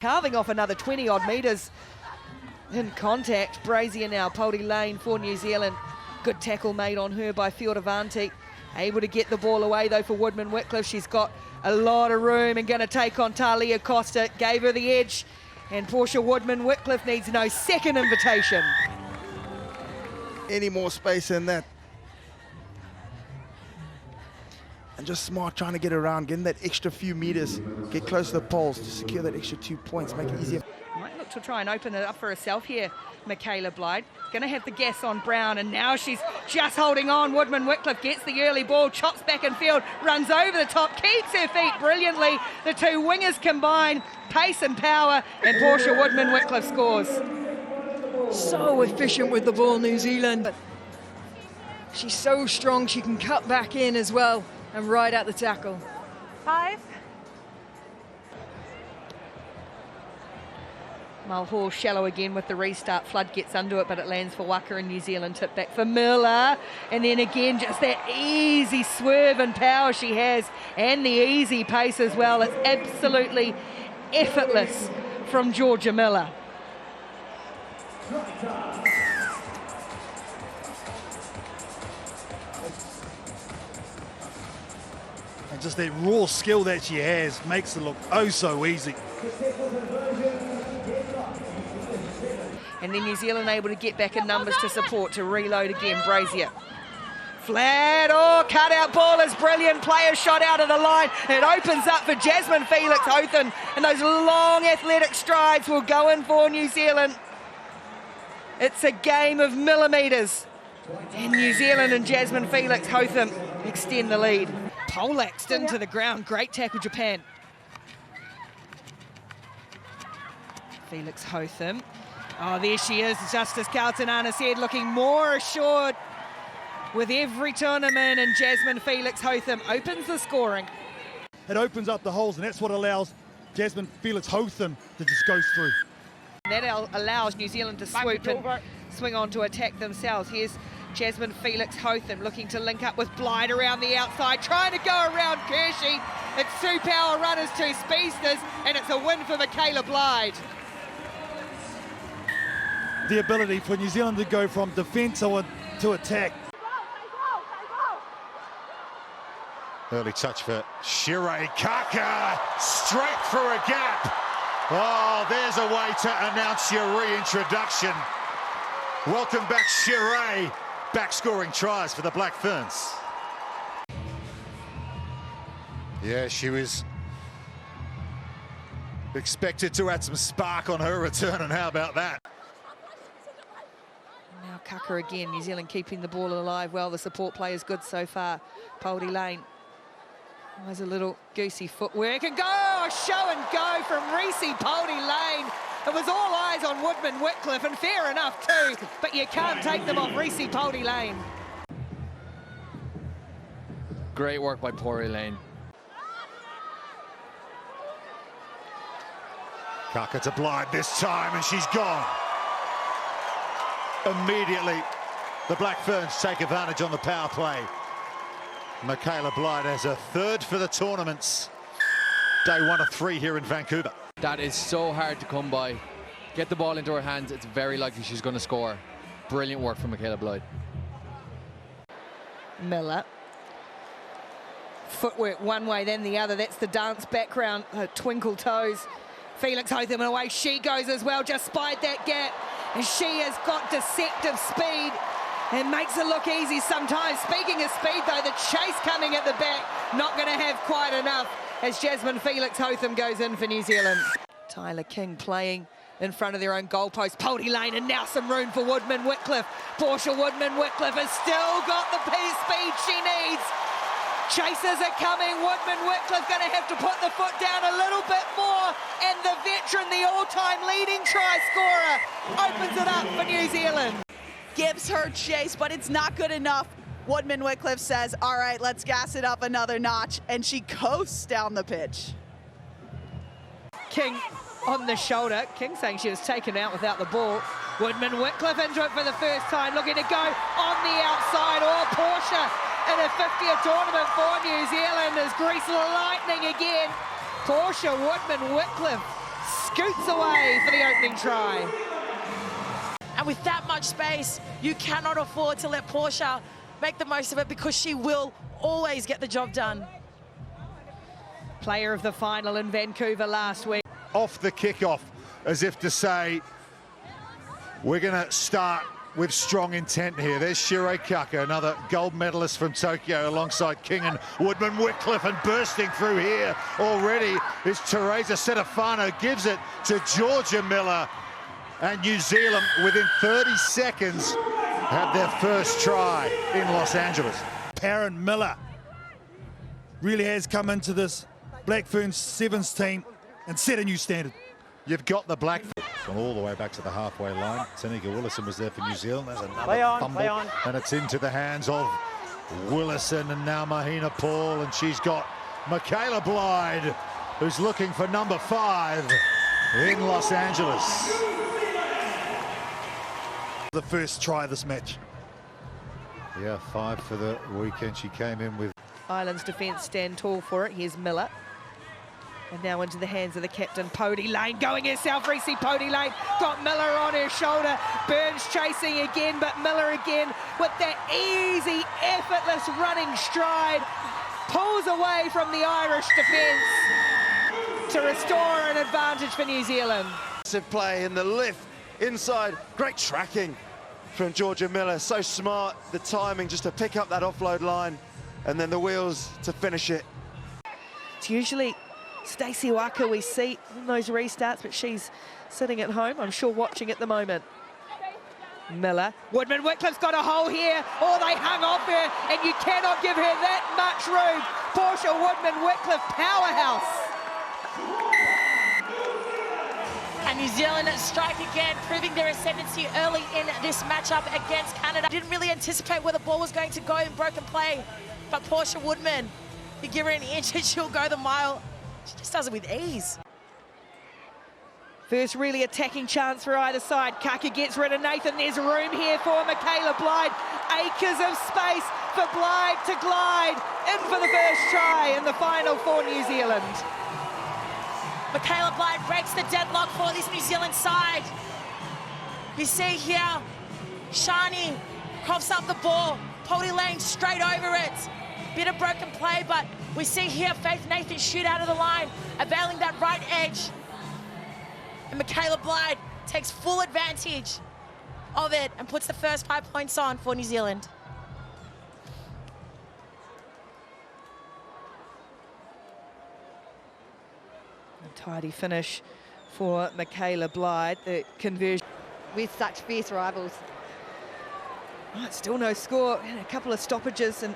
Carving off another 20-odd metres in contact. Brazier now, Poldy Lane for New Zealand. Good tackle made on her by Fioravanti. Able to get the ball away though for Woodman Whitcliffe. She's got a lot of room and going to take on Talia Costa. Gave her the edge. And Portia Woodman Whitcliffe needs no second invitation. Any more space in that. And just smart trying to get around, getting that extra few meters, get close to the poles to secure that extra 2 points, make it easier. Might look to try and open it up for herself here, Michaela Blyde. Going to have the gas on Brown, and now she's just holding on. Woodman Whitcliffe gets the early ball, chops back in field, runs over the top, keeps her feet brilliantly. The two wingers combine, pace and power, and Portia Woodman Whitcliffe scores. So efficient with the ball, New Zealand. She's so strong, she can cut back in as well and ride out the tackle. 5. Mulhall shallow again with the restart. Flood gets under it, but it lands for Waka and New Zealand. Tip back for Miller. And then again, just that easy swerve and power she has, and the easy pace as well. It's absolutely effortless from Georgia Miller. And just that raw skill that she has makes it look oh so easy. And then New Zealand able to get back in numbers to support, to reload again. Brazier. Flat, cut out ball is brilliant. Player shot out of the line. It opens up for Jasmine Felix Houghton, and those long athletic strides will go in for New Zealand. It's a game of millimetres. And New Zealand and Jasmine Felix Houghton extend the lead. Poleaxed into the ground. Great tackle, Japan. Felix Houghton. Oh, there she is, Justice Carlton-Anna said, looking more assured with every tournament, and Jasmine Felix Houghton opens the scoring. It opens up the holes, and that's what allows Jasmine Felix Houghton to just go through. That allows New Zealand to swoop and swing on to attack themselves. Here's Jasmine Felix Houghton looking to link up with Blyde around the outside, trying to go around Kershey. It's two power runners, two speedsters, and it's a win for Michaela Blyde. The ability for New Zealand to go from defence to attack. Early touch for Shirei Kaka, straight through a gap. Oh, there's a way to announce your reintroduction. Welcome back, Shirei, back scoring tries for the Black Ferns. Yeah, she was expected to add some spark on her return, and how about that? Now Kaka again, New Zealand keeping the ball alive well. The support play is good so far. Poldy Lane. There's a little goosey footwork and go! Show and go from Reese Poldy Lane. It was all eyes on Woodman Whitcliffe, and fair enough too, but you can't take them off Reese Poldy Lane. Great work by Poldy Lane. Kaka to Blyde this time, and she's gone. Immediately, the Black Ferns take advantage on the power play. Michaela Blyde has a third for the tournaments. Day 1 of 3 here in Vancouver. That is so hard to come by. Get the ball into her hands, it's very likely she's going to score. Brilliant work from Michaela Blyde. Miller. Footwork one way, then the other. That's the dance background, twinkle toes. Felix Houghton, and away she goes as well, just spied that gap. And she has got deceptive speed and makes it look easy sometimes. Speaking of speed though, the chase coming at the back, not going to have quite enough as Jasmine Felix Houghton goes in for New Zealand. Tyler King playing in front of their own goalpost. Poldy Lane, and now some room for Woodman Whitcliffe. Portia Woodman Whitcliffe has still got the speed she needs. Chasers are coming. Woodman Whitcliffe going to have to put the foot down a little bit more, and the veteran, the all-time leading try scorer, opens it up for New Zealand. Gives her chase, but it's not good enough. Woodman Whitcliffe says, all right, let's gas it up another notch, and she coasts down the pitch. King on the shoulder. King saying she was taken out without the ball. Woodman Whitcliffe into it for the first time, looking to go on the outside. Oh, Portia in a 50th tournament for New Zealand is greasing the lightning again. Portia Woodman Whitcliffe scoots away for the opening try. And with that much space, you cannot afford to let Portia make the most of it, because she will always get the job done. Player of the final in Vancouver last week. Off the kickoff, as if to say, we're going to start with strong intent here. There's Shirei Kaka, another gold medalist from Tokyo, alongside King and Woodman Wycliffe, and bursting through here already is Teresa Setafano, gives it to Georgia Miller, and New Zealand within 30 seconds have their first try in Los Angeles. Perrin Miller really has come into this Black Ferns Sevens team and set a new standard. You've got the Black from all the way back to the halfway line. Tanika Willison was there for New Zealand. There's another fumble, and it's into the hands of Willison, and now Mahina Paul, and she's got Michaela Blyde, who's looking for number 5 in Los Angeles. The first try of this match. Yeah, 5 for the weekend. She came in with Ireland's defence stand tall for it. Here's Miller. And now into the hands of the captain, Pody Lane, going herself. Reese Pody Lane got Miller on her shoulder. Burns chasing again, but Miller again with that easy, effortless running stride. Pulls away from the Irish defence to restore an advantage for New Zealand. Play in the lift, inside, great tracking from Georgia Miller. So smart, the timing just to pick up that offload line, and then the wheels to finish it. It's usually Stacey Waka we see in those restarts, but she's sitting at home, I'm sure, watching at the moment. Miller. Woodman Wycliffe's got a hole here. Oh, they hung off her, and you cannot give her that much room. Portia Woodman Wycliffe, powerhouse. And New Zealand strike again, proving their ascendancy early in this matchup against Canada. Didn't really anticipate where the ball was going to go in broken play, but Portia Woodman, you give her an inch and she'll go the mile. She just does it with ease. First really attacking chance for either side. Kaka gets rid of Nathan. There's room here for Michaela Blyde. Acres of space for Blyde to glide in for the first try in the final for New Zealand. Michaela Blyde breaks the deadlock for this New Zealand side. You see here, Shani coughs up the ball. Pody Lane straight over it. Bit of broken play, but we see here Faith Nathan shoot out of the line, availing that right edge. And Michaela Blyde takes full advantage of it and puts the first 5 points on for New Zealand. A tidy finish for Michaela Blyde. The conversion with such fierce rivals. Oh, still no score. A couple of stoppages, and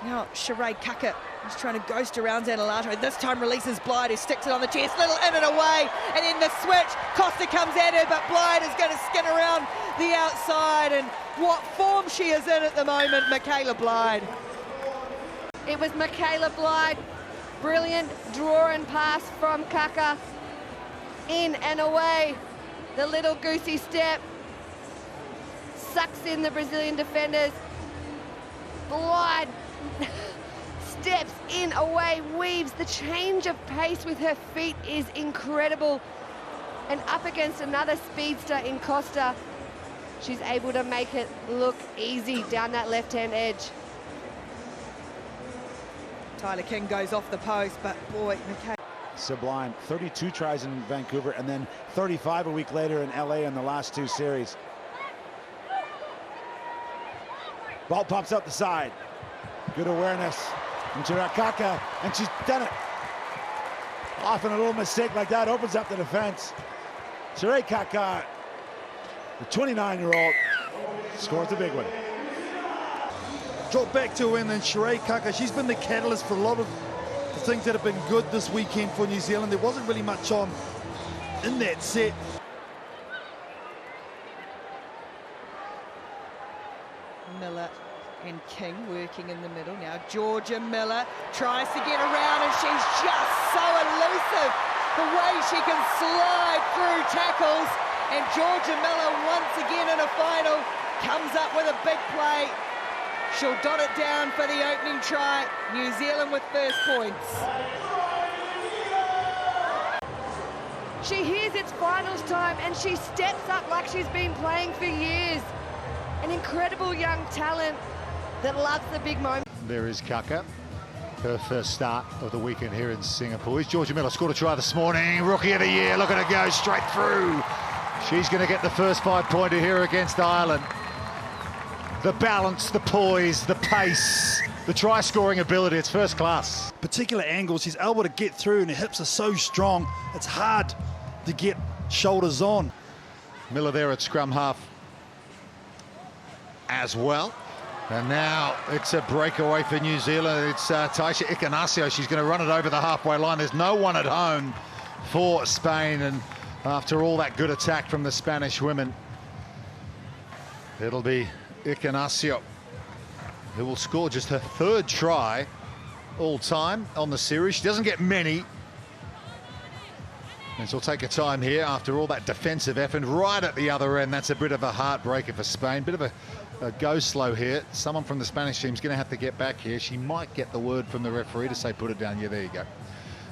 now Shirei Kaka is trying to ghost around Zanalato. This time releases Blyde, who sticks it on the chest, little in and away, and then the switch. Costa comes at her, but Blyde is going to skin around the outside, and what form she is in at the moment, Michaela Blyde. It was Michaela Blyde. Brilliant draw and pass from Kaka. In and away. The little goosey step. Sucks in the Brazilian defenders. Blyde steps in, away, weaves. The change of pace with her feet is incredible. And up against another speedster in Costa, she's able to make it look easy down that left-hand edge. Tyler King goes off the post, but boy, Michaela. Sublime, 32 tries in Vancouver and then 35 a week later in LA in the last 2 series. Ball pops up the side. Good awareness from Kaka, and she's done it. Often a little mistake like that opens up the defense. Shirei Kaka, the 29-year-old, scores the big one. Drop back to her, and then Shirei Kaka, she's been the catalyst for a lot of the things that have been good this weekend for New Zealand. There wasn't really much on in that set. Miller and King working in the middle. Now Georgia Miller tries to get around, and she's just so elusive. The way she can slide through tackles, and Georgia Miller once again in a final comes up with a big play. She'll dot it down for the opening try. New Zealand with first points. She hears it's finals time and she steps up like she's been playing for years. An incredible young talent that loves the big moment. There is Kaka. Her first start of the weekend here in Singapore. Georgia Miller scored a try this morning. Rookie of the year, look at her go straight through. She's going to get the first 5-pointer here against Ireland. The balance, the poise, the pace, the try-scoring ability, it's first class. Particular angles, she's able to get through and her hips are so strong, it's hard to get shoulders on. Miller there at scrum half as well. And now it's a breakaway for New Zealand. It's Taisha Ikanasio. She's going to run it over the halfway line. There's no one at home for Spain. And after all that good attack from the Spanish women, it'll be Ikanasio who will score just her third try all time on the series. She doesn't get many. And she'll take her time here after all that defensive effort right at the other end. That's a bit of a heartbreaker for Spain. Bit of a go slow here. Someone from the Spanish team's going to have to get back here. She might get the word from the referee to say put it down. Yeah, there you go.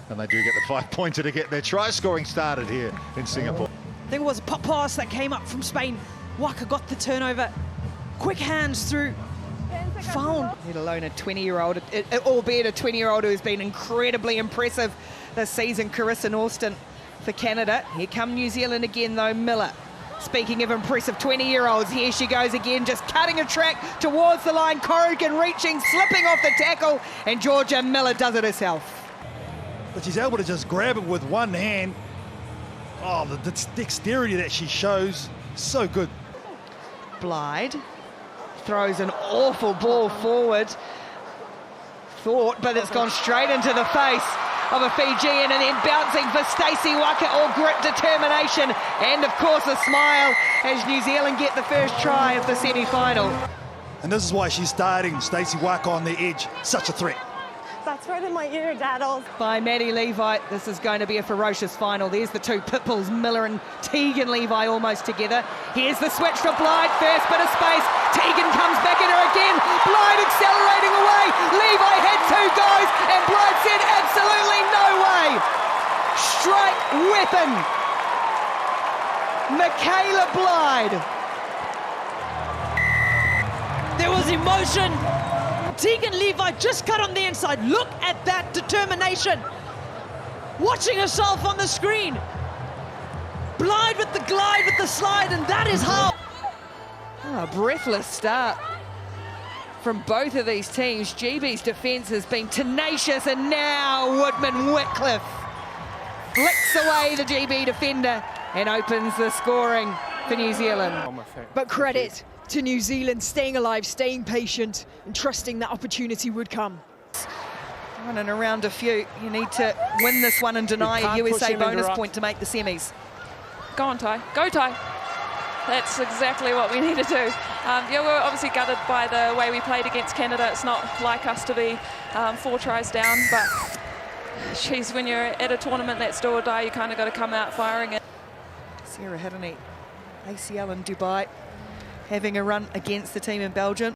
And they do get the 5-pointer to get their try scoring started here in Singapore. I think it was a pop pass that came up from Spain. Waka got the turnover. Quick hands through. Found. Let alone a 20-year-old, albeit a 20-year-old who has been incredibly impressive this season, Carissa Norston for Canada. Here come New Zealand again though, Miller. Speaking of impressive 20-year-olds, here she goes again, just cutting a track towards the line. Corrigan reaching, slipping off the tackle, and Georgia Miller does it herself. But she's able to just grab it with one hand. Oh, the dexterity that she shows, so good. Blyde throws an awful ball forward. But it's gone straight into the face of a Fijian, and then bouncing for Stacey Waka, all grit, determination, and of course a smile as New Zealand get the first try of the semi-final. And this is why she's starting Stacey Waka on the edge, such a threat. That's right in my ear, Daddles. By Maddie Levi, this is going to be a ferocious final. There's the two pitbulls, Miller and Tegan Levi almost together. Here's the switch for Blyde, first bit of space. Tegan comes back at her again. Blyde accelerating away. Levi had two goes, and Blyde said absolutely no way. Strike weapon. Michaela Blyde. There was emotion. Tegan Levi just cut on the inside. Look at that determination. Watching herself on the screen. Blyde with the glide, with the slide, and that is how. A breathless start from both of these teams. GB's defence has been tenacious, and now Woodman-Whitcliffe flicks away the GB defender and opens the scoring for New Zealand. But credit to New Zealand staying alive, staying patient, and trusting that opportunity would come. Running around a few. You need to win this one and deny a USA bonus point to make the semis. Go on, Ty. Go, Ty. That's exactly what we need to do. Yeah, we're obviously gutted by the way we played against Canada. It's not like us to be 4 tries down, but geez, when you're at a tournament that's do or die, you kind of got to come out firing it. Sarah Hiddeny, ACL in Dubai, having a run against the team in Belgium.